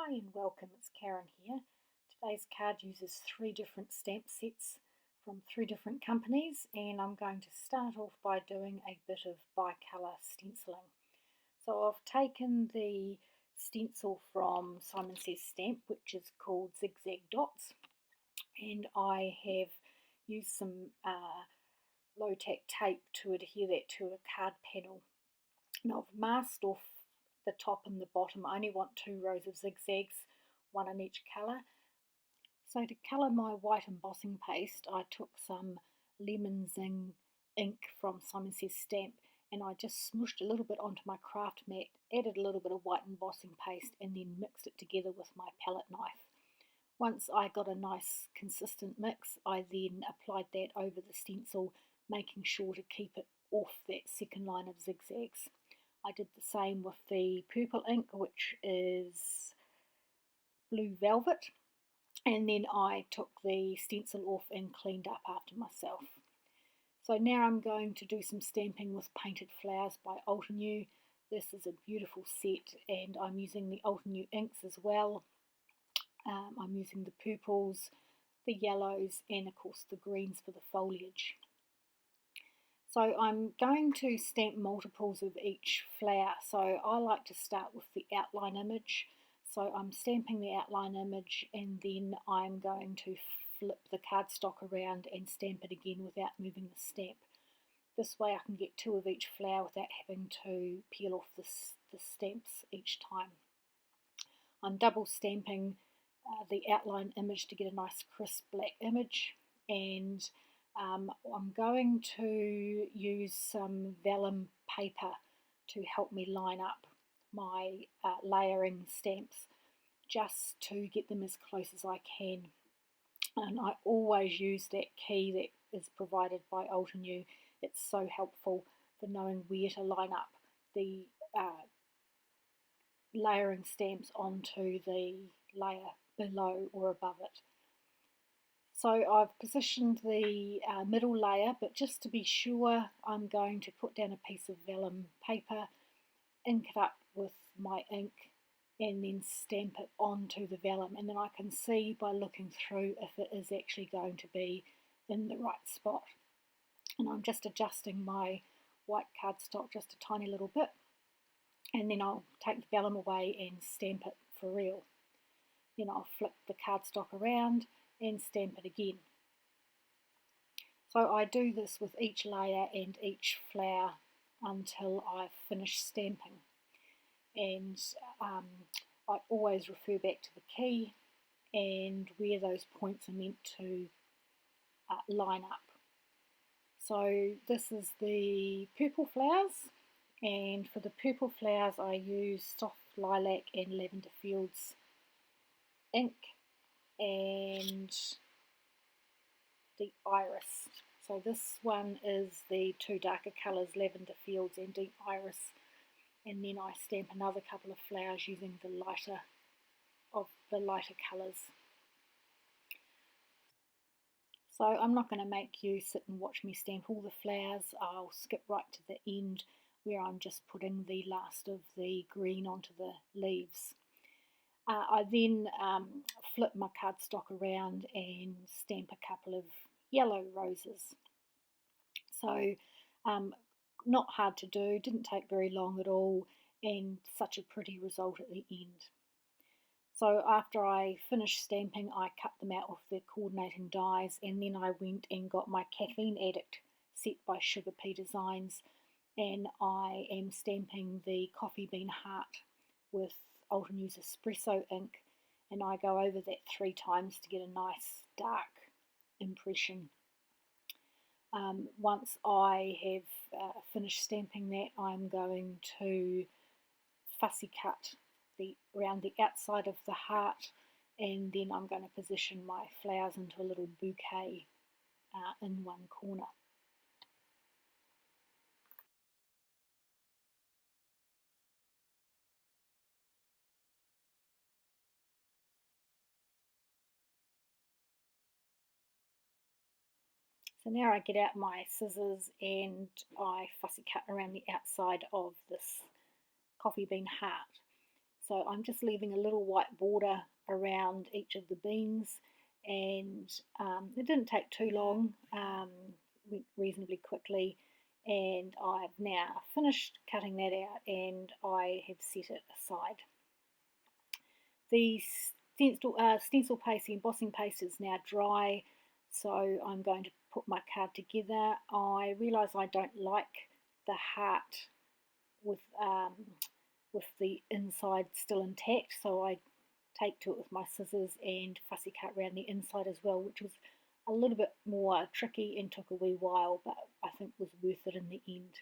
Hi and welcome, it's Karen here. Today's card uses 3 different stamp sets from 3 different companies, and I'm going to start off by doing a bit of bicolour stenciling. So I've taken the stencil from Simon Says Stamp, which is called Zigzag Dots, and I have used some low-tack tape to adhere that to a card panel. Now I've masked off the top and the bottom. I only want 2 rows of zigzags, one in each colour. So to colour my white embossing paste, I took some Lemon Zing ink from Simon Says Stamp, and I just smooshed a little bit onto my craft mat, added a little bit of white embossing paste, and then mixed it together with my palette knife. Once I got a nice consistent mix, I then applied that over the stencil, making sure to keep it off that second line of zigzags. I did the same with the purple ink, which is Blue Velvet, and then I took the stencil off and cleaned up after myself. So now I'm going to do some stamping with Painted Flowers by Altenew. This is a beautiful set, and I'm using the Altenew inks as well. I'm using the purples, the yellows, and of course the greens for the foliage. So I'm going to stamp multiples of each flower. So I like to start with the outline image. So I'm stamping the outline image, and then I'm going to flip the cardstock around and stamp it again without moving the stamp. This way I can get 2 of each flower without having to peel off the stamps each time. I'm double stamping the outline image to get a nice crisp black image, and I'm going to use some vellum paper to help me line up my layering stamps, just to get them as close as I can. And I always use that key that is provided by Altenew. It's so helpful for knowing where to line up the layering stamps onto the layer below or above it. So I've positioned the middle layer, but just to be sure, I'm going to put down a piece of vellum paper, ink it up with my ink, and then stamp it onto the vellum, and then I can see by looking through if it is actually going to be in the right spot. And I'm just adjusting my white cardstock just a tiny little bit, and then I'll take the vellum away and stamp it for real. Then I'll flip the cardstock around and stamp it again. So I do this with each layer and each flower until I've finished stamping. And I always refer back to the key and where those points are meant to line up. So this is the purple flowers, and for the purple flowers I use Soft Lilac and Lavender Fields ink and Deep Iris. So this one is the 2 darker colours, Lavender Fields and Deep Iris, and then I stamp another couple of flowers using the lighter colours. So I'm not going to make you sit and watch me stamp all the flowers. I'll skip right to the end where I'm just putting the last of the green onto the leaves. I then flip my cardstock around and stamp a couple of yellow roses. So not hard to do, didn't take very long at all, and such a pretty result at the end. So after I finished stamping, I cut them out with the coordinating dies, and then I went and got my Caffeine Addict set by Sugar Pea Designs, and I am stamping the Coffee Bean Heart with Altenew's Espresso ink, and I go over that 3 times to get a nice dark impression. Once I have finished stamping that, I'm going to fussy cut around the outside of the heart, and then I'm going to position my flowers into a little bouquet in one corner. So now I get out my scissors and I fussy cut around the outside of this coffee bean heart. So I'm just leaving a little white border around each of the beans, and it didn't take too long, went reasonably quickly, and I've now finished cutting that out and I have set it aside. The stencil paste, the embossing paste is now dry, so I'm going to put my card together. I realise I don't like the heart with the inside still intact, so I take to it with my scissors and fussy cut around the inside as well, which was a little bit more tricky and took a wee while, but I think was worth it in the end.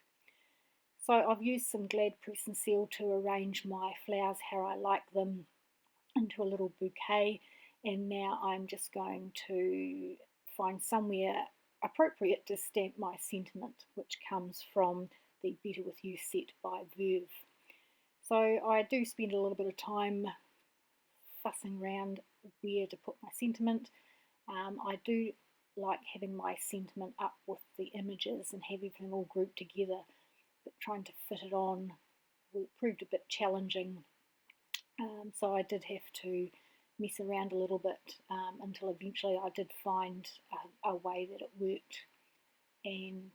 So I've used some Glad Press and Seal to arrange my flowers how I like them into a little bouquet, and now I'm just going to find somewhere appropriate to stamp my sentiment, which comes from the Better With You set by Verve. So I do spend a little bit of time fussing around where to put my sentiment. I do like having my sentiment up with the images and have everything all grouped together, but trying to fit it on proved a bit challenging. So I did have to mess around a little bit until eventually I did find a way that it worked and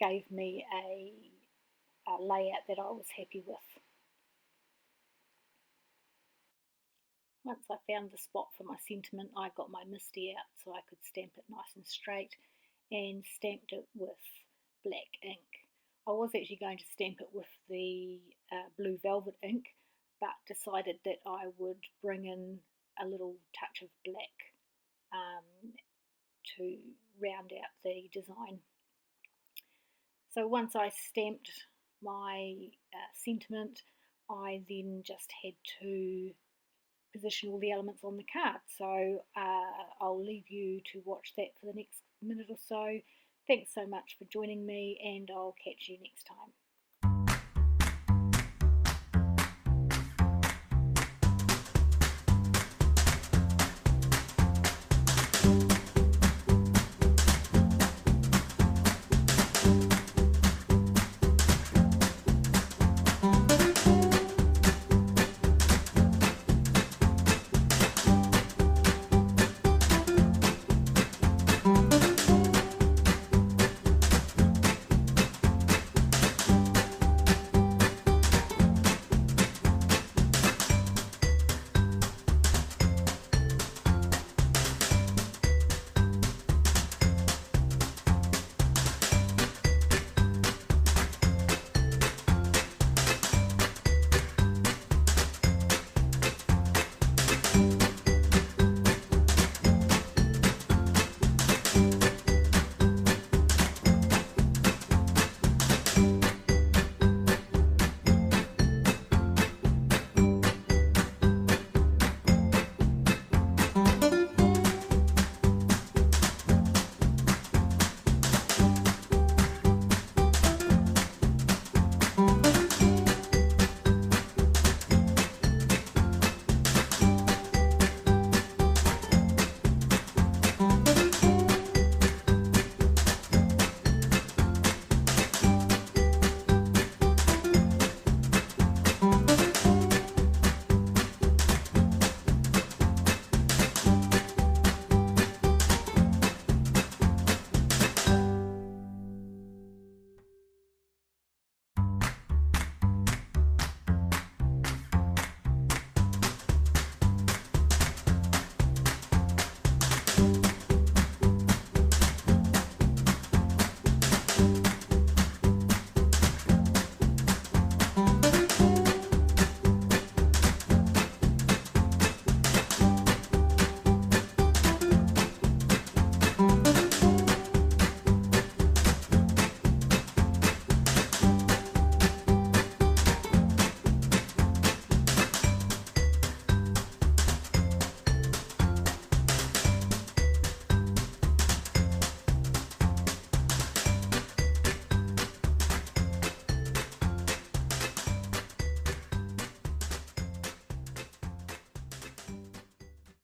gave me a layout that I was happy with. Once I found the spot for my sentiment, I got my Misty out so I could stamp it nice and straight, and stamped it with black ink. I was actually going to stamp it with the blue velvet ink, but decided that I would bring in a little touch of black to round out the design. So once I stamped my sentiment, I then just had to position all the elements on the card. So I'll leave you to watch that for the next minute or so. Thanks so much for joining me, and I'll catch you next time.